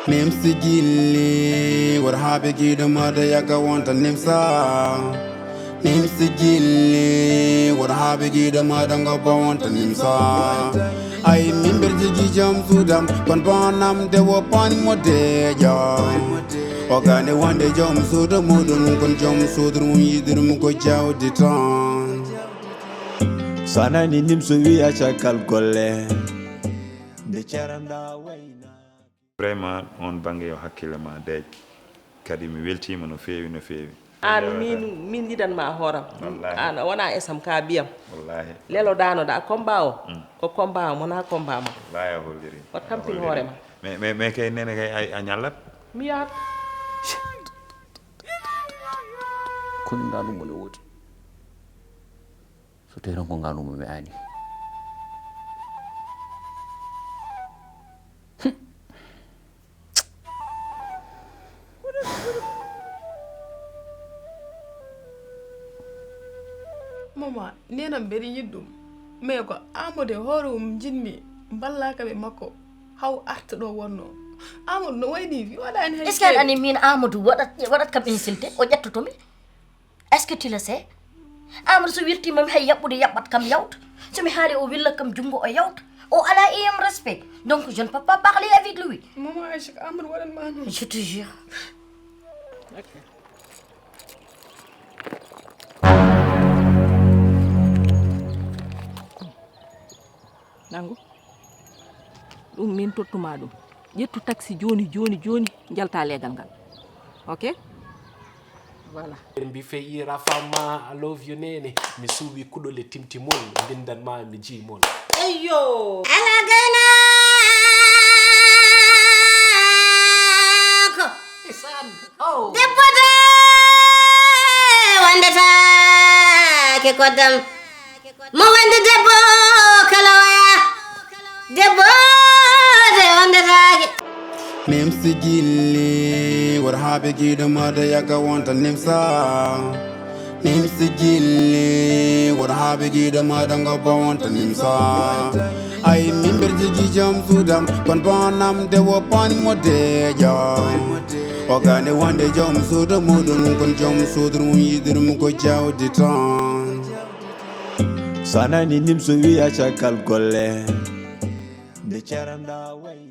Nimso Guilli, what happy Guilli mother yaka want a Nimso. Nimso Guilli, what happy Guilli mother go want a Nimso. I remember the jam sudam, kon bonam de wo pan mo de jam. Ogane one de jam sudam mudun kon jam sudrum yidrum ko jaw di ton. Sana ni Nimso wi acha kalkole. De charanda wayna. Vraiment on bange yo hakkille ma dej kadi mi weltima no feewi no feewi an min yidan ma horam an wona esam ka biyam wallahi lelo dano da combat o ko combat mo na combat ma wallahi holliri wat tampin horema mais kay nene kay a ñallat mi yaat koni nganu mo ne wodi so te ranko nganu mo mi ani mama nena mberi yiddum me ko amode horum jinmi ballaka be makko haw arta do wonno amod no wayni fi wadani hay est-ce que ani min amadou wadat kam insulté o jettotomi est-ce que tu le sais amadou so wirti mam hay yabbude yabbat kam yawt somi haali o willa kam jungo o yawt o ala ayam respect donc je ne peux pas parler avec lui maman Aïcha amadou wadan ma non je te jure okay. nangu ɗum min tottuma ɗum ƴettu taxi joni jalta legal ngal ok voilà mbi feyira famma I love you nene mi suuɓi kuɗole timtimol bindan ma mi jimol eyyo ala gayna ko isan oh debbo de wandata ke kodam mo wande debbo kala waya debbo de wandata ke Nimso Guilli, what happy Guilli mother yaka want a Nimso. Nimso Guilli, what happy Guilli mother go want a Nimso. I remember the jam sudam, kon bonam de wo pan mo de jam. Ogane one de jam sudam mudun kon jam sudrum yidrum ko jaw di ton. Sana ni Nimso wi acha kalkole. De charanda wayna.